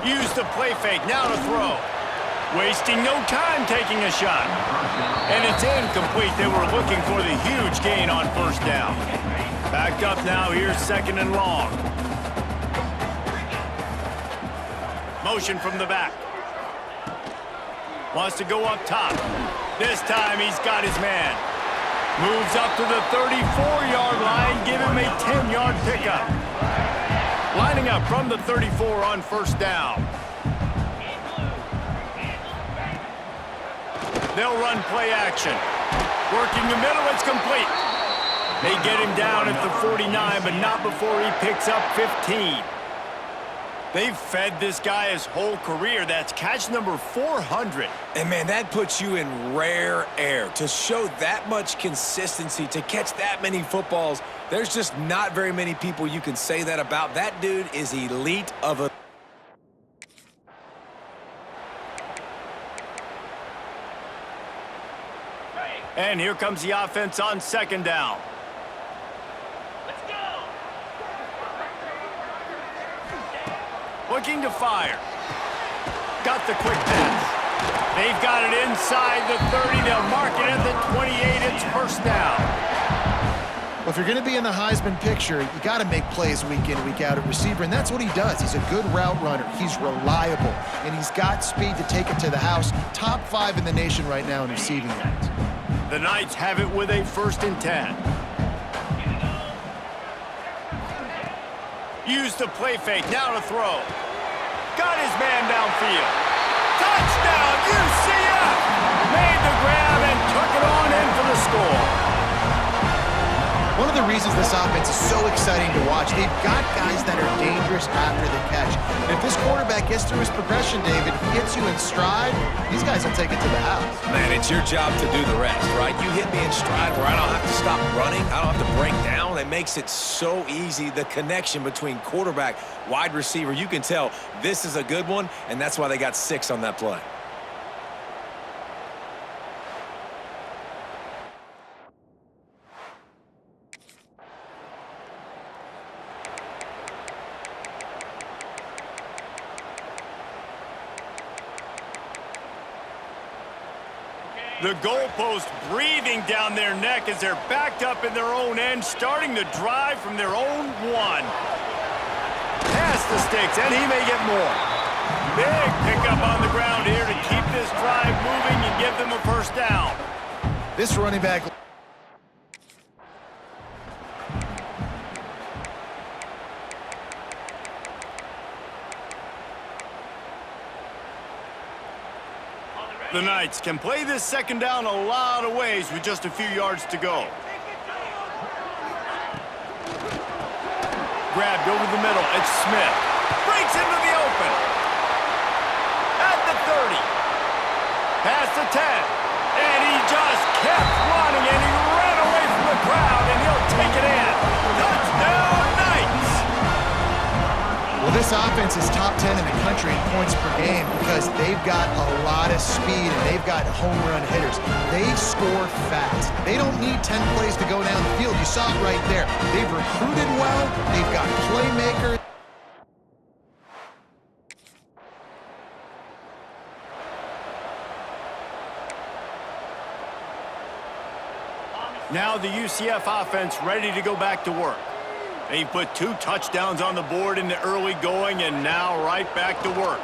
Use the play fake, now to throw. Wasting no time taking a shot. And it's incomplete. They were looking for the huge gain on first down. Backed up now, here's second and long. Motion from the back. Wants to go up top. This time he's got his man. Moves up to the 34-yard line. Give him a 10-yard pickup. Lining up from the 34 on first down. They'll run play action. Working the middle, it's complete. They get him down at the 49, but not before he picks up 15. They've fed this guy his whole career. That's catch number 400. And, man, that puts you in rare air. To show that much consistency, to catch that many footballs, there's just not very many people you can say that about. That dude is elite of a... And here comes the offense on second down. Let's go! Looking to fire. Got the quick pass. They've got it inside the 30. They'll mark it at the 28. It's first down. Well, if you're going to be in the Heisman picture, you got to make plays week in, week out at receiver, and that's what he does. He's a good route runner. He's reliable, and he's got speed to take it to the house. Top 5 in the nation right now in receiving yards. The Knights have it with a 1st and 10. Use the play fake, now to throw. Got his man downfield. Touchdown, UCF! Made the grab and took it on in for the score. One of the reasons this offense is so exciting to watch, they've got guys that are dangerous after the catch. And if this quarterback gets through his progression, David, if he gets you in stride, these guys will take it to the house. Man, it's your job to do the rest, right? You hit me in stride where I don't have to stop running. I don't have to break down. It makes it so easy, the connection between quarterback, wide receiver. You can tell this is a good one, and that's why they got 6 on that play. The goalpost breathing down their neck as they're backed up in their own end, starting the drive from their own 1. Past the sticks, and he may get more. Big pickup on the ground here to keep this drive moving and give them a first down. This running back... The Knights can play this second down a lot of ways with just a few yards to go. Grabbed over the middle. It's Smith. Breaks into the open. At the 30. Past the 10. And he just kept running, and he ran away from the crowd, and he'll take it in. Touchdown, Knights! Well, this offense is top 10 in the country in points per game because they've got a lot of speed and they've got home run hitters. They score fast. They don't need 10 plays to go down the field. You saw it right there. They've recruited well. They've got playmakers. Now the UCF offense ready to go back to work. They put 2 touchdowns on the board in the early going, and now right back to work.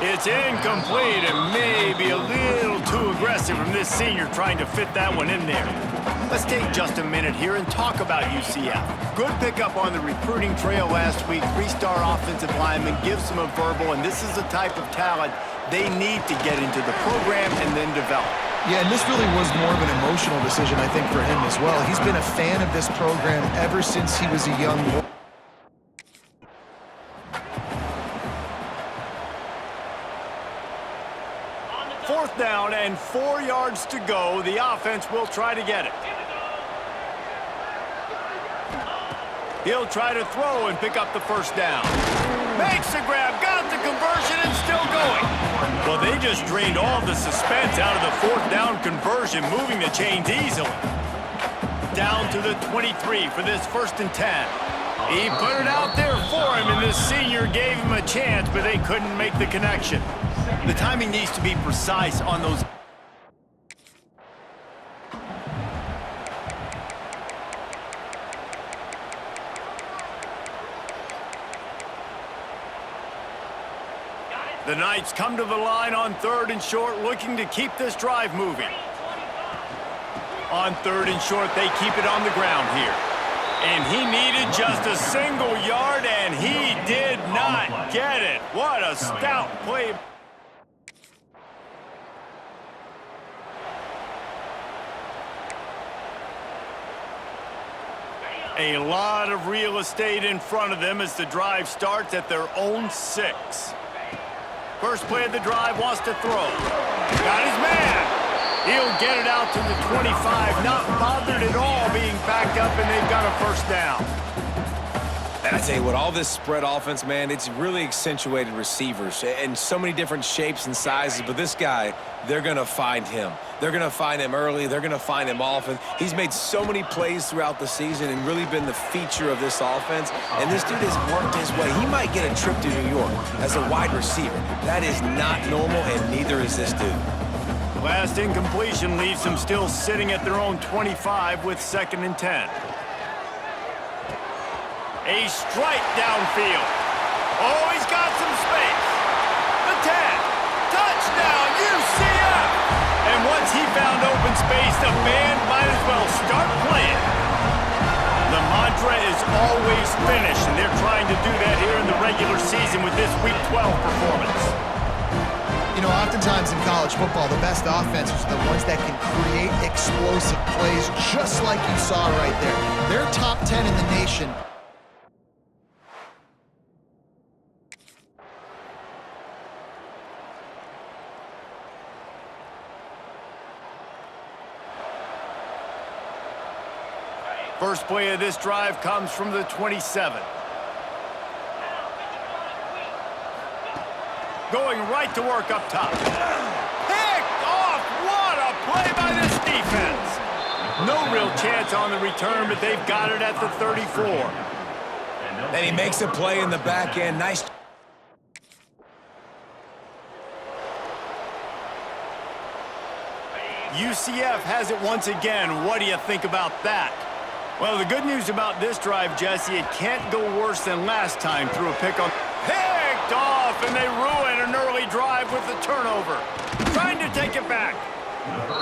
It's incomplete and maybe a little too aggressive from this senior trying to fit that one in there. Let's take just a minute here and talk about UCF. Good pickup on the recruiting trail last week. 3-star offensive lineman gives them a verbal, and this is the type of talent they need to get into the program and then develop. Yeah, and this really was more of an emotional decision, I think, for him as well. He's been a fan of this program ever since he was a young boy. Fourth down and 4 yards to go. The offense will try to get it. He'll try to throw and pick up the first down. Makes the grab, got the conversion, and still going. Well, they just drained all the suspense out of the 4th down conversion, moving the chains easily. Down to the 23 for this 1st and 10. He put it out there for him, and this senior gave him a chance, but they couldn't make the connection. The timing needs to be precise on those. The Knights come to the line on 3rd and short, looking to keep this drive moving. On 3rd and short, they keep it on the ground here. And he needed just a single yard, and he did not get it. What a stout play. A lot of real estate in front of them as the drive starts at their own 6. First play of the drive, wants to throw. Got his man. He'll get it out to the 25, not bothered at all being backed up, and they've got a first down. And I tell you what, all this spread offense, man, it's really accentuated receivers in so many different shapes and sizes. But this guy, they're going to find him. They're going to find him early. They're going to find him often. He's made so many plays throughout the season and really been the feature of this offense. And this dude has worked his way. He might get a trip to New York as a wide receiver. That is not normal, and neither is this dude. Last incompletion leaves them still sitting at their own 25 with 2nd and 10. A strike downfield. Oh, he's got some space. The 10. Touchdown, UCF! And once he found open space, the band might as well start playing. The mantra is always finish, and they're trying to do that here in the regular season with this Week 12 performance. You know, oftentimes in college football, the best offenses are the ones that can create explosive plays, just like you saw right there. They're top 10 in the nation. First play of this drive comes from the 27. Going right to work up top. Picked off! What a play by this defense! No real chance on the return, but they've got it at the 34. And he makes a play in the back end. Nice. UCF has it once again. What do you think about that? Well, the good news about this drive, Jesse, it can't go worse than last time through a pick on. Picked off, and they ruin an early drive with the turnover. Trying to take it back.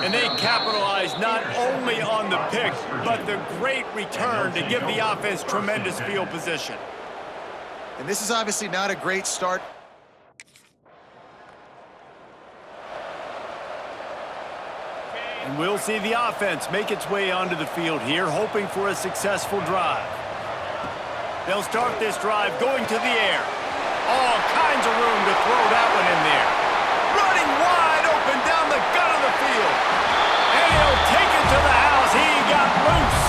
And they capitalize not only on the pick, but the great return to give the offense tremendous field position. And this is obviously not a great start. And we'll see the offense make its way onto the field here, hoping for a successful drive. They'll start this drive going to the air. All kinds of room to throw that one in there. Running wide open down the gut of the field. And he'll take it to the house. He got loose.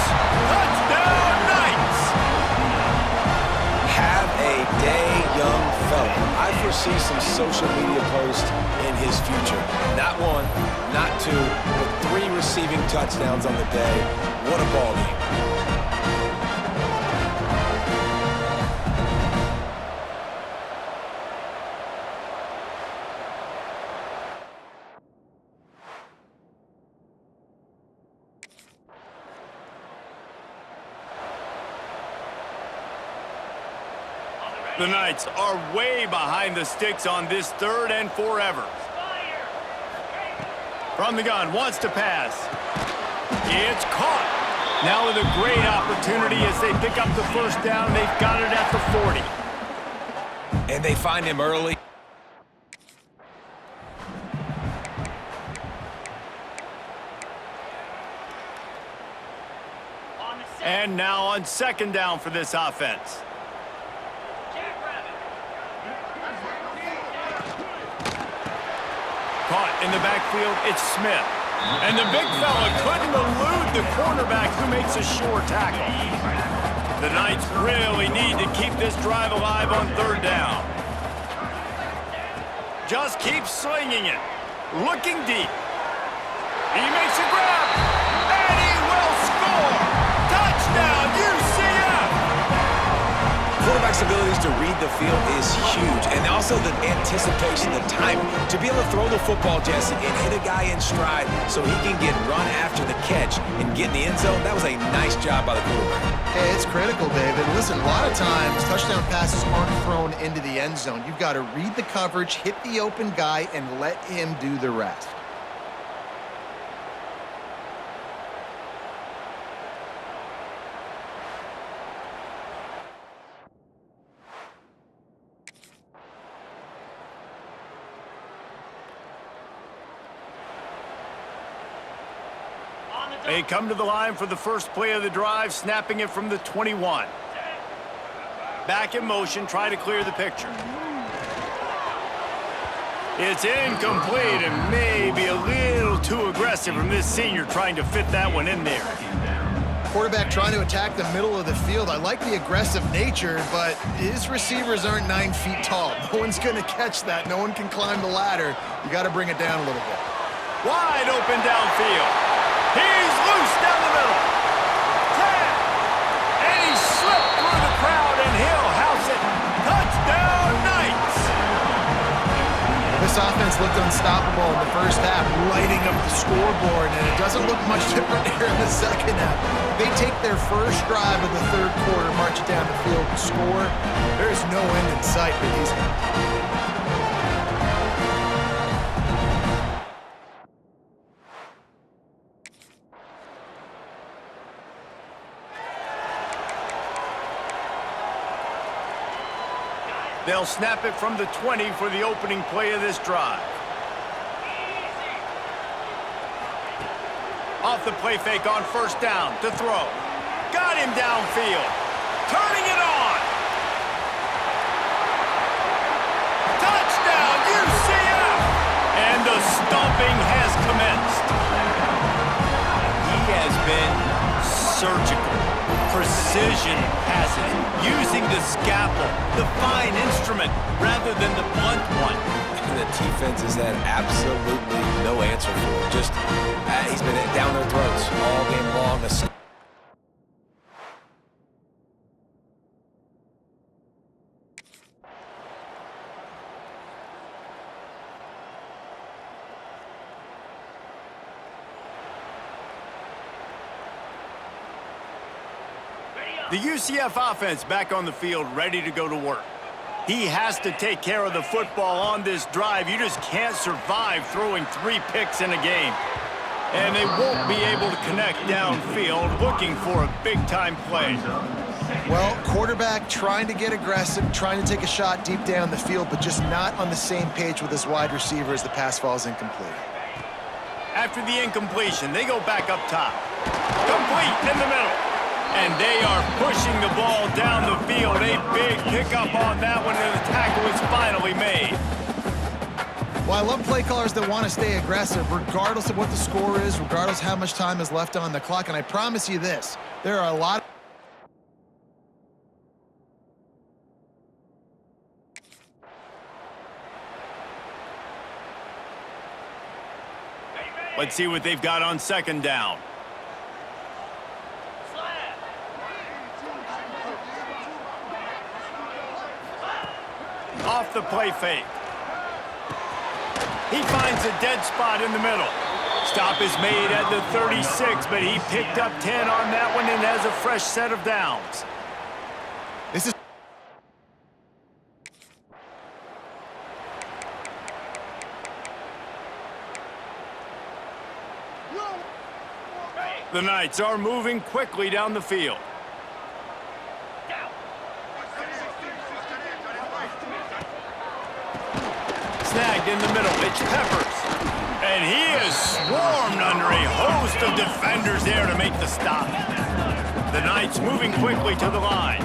Touchdown, Knights! Have a day, young fella. I foresee some social media posts in his future. Not one, not two, but 3 receiving touchdowns on the day. What a ball game. The Knights are way behind the sticks on this 3rd and forever. From the gun, wants to pass. It's caught. Now with a great opportunity as they pick up the first down. They've got it at the 40. And they find him early. And now on 2nd down for this offense. Caught in the backfield, it's Smith. And the big fella couldn't elude the cornerback who makes a sure tackle. The Knights really need to keep this drive alive on 3rd down. Just keep slinging it. Looking deep. He makes a grab. And he will score. Touchdown, UCF! abilities to read the field is huge. And also the anticipation, the timing. To be able to throw the football, Jesse, and hit a guy in stride so he can get run after the catch and get in the end zone, that was a nice job by the quarterback. Hey, it's critical, David. Listen, a lot of times touchdown passes aren't thrown into the end zone. You've got to read the coverage, hit the open guy, and let him do the rest. They come to the line for the first play of the drive, snapping it from the 21. Back in motion, try to clear the picture. It's incomplete and maybe a little too aggressive from this senior trying to fit that one in there. Quarterback trying to attack the middle of the field. I like the aggressive nature, but his receivers aren't 9 feet tall. No one's going to catch that. No one can climb the ladder. You got to bring it down a little bit. Wide open downfield. He's loose down the middle. 10. And he slipped through the crowd, and he'll house it. Touchdown, Knights. This offense looked unstoppable in the first half, lighting up the scoreboard, and it doesn't look much different here in the second half. They take their first drive of the third quarter, march it down the field, and score. There's no end in sight for these guys. They'll snap it from the 20 for the opening play of this drive. Off the play fake on first down to throw. Got him downfield. Turning it on. Touchdown, UCF! And the stomping has commenced. He has been surgical. Precision passing, using the scalpel, the fine instrument, rather than the blunt one. And the defense has had absolutely no answer for him. Just, he's been down their throats all game long. The UCF offense back on the field, ready to go to work. He has to take care of the football on this drive. You just can't survive throwing 3 picks in a game. And they won't be able to connect downfield, looking for a big-time play. Well, quarterback trying to get aggressive, trying to take a shot deep down the field, but just not on the same page with his wide receiver as the pass falls incomplete. After the incompletion, they go back up top. Complete in the middle. And they are pushing the ball down the field. A big pickup on that one, and the tackle is finally made. Well, I love play callers that want to stay aggressive, regardless of what the score is, regardless of how much time is left on the clock. And I promise you this, there are a lot of Let's see what they've got on second down. Off the play fake. He finds a dead spot in the middle. Stop is made at the 36, but he picked up 10 on that one and has a fresh set of downs. This is The Knights are moving quickly down the field. Snagged in the middle, it's Peppers. And he is swarmed under a host of defenders there to make the stop. The Knights moving quickly to the line.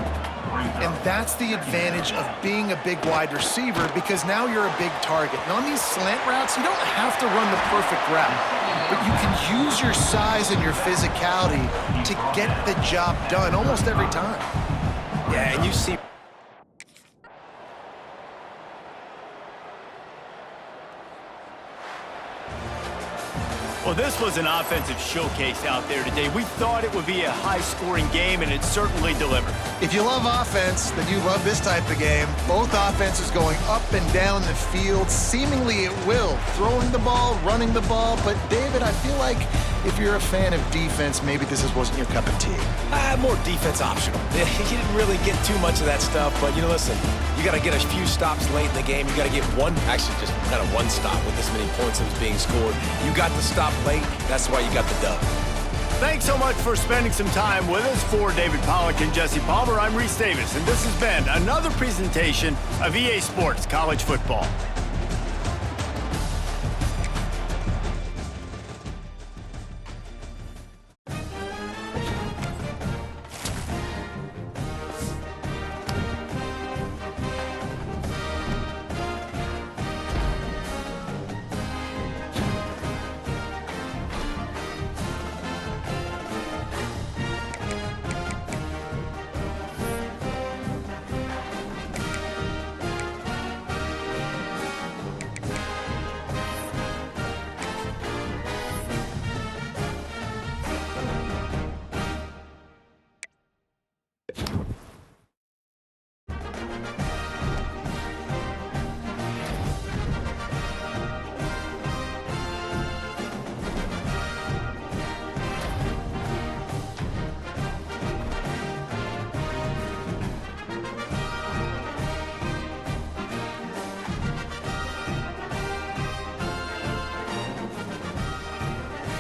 And that's the advantage of being a big wide receiver, because now you're a big target. And on these slant routes, you don't have to run the perfect route, but you can use your size and your physicality to get the job done almost every time. Yeah, and you see Well, this was an offensive showcase out there today. We thought it would be a high-scoring game, and it certainly delivered. If you love offense, then you love this type of game. Both offenses going up and down the field, seemingly at will, throwing the ball, running the ball. But, David, I feel like if you're a fan of defense, maybe this wasn't your cup of tea. More defense optional. He didn't really get too much of that stuff, but, listen, you got to get a few stops late in the game. You got to get actually just kind of one stop with this many points that was being scored. You got the stop late. That's why you got the dub. Thanks so much for spending some time with us. For David Pollack and Jesse Palmer, I'm Reese Davis, and this has been another presentation of EA Sports College Football.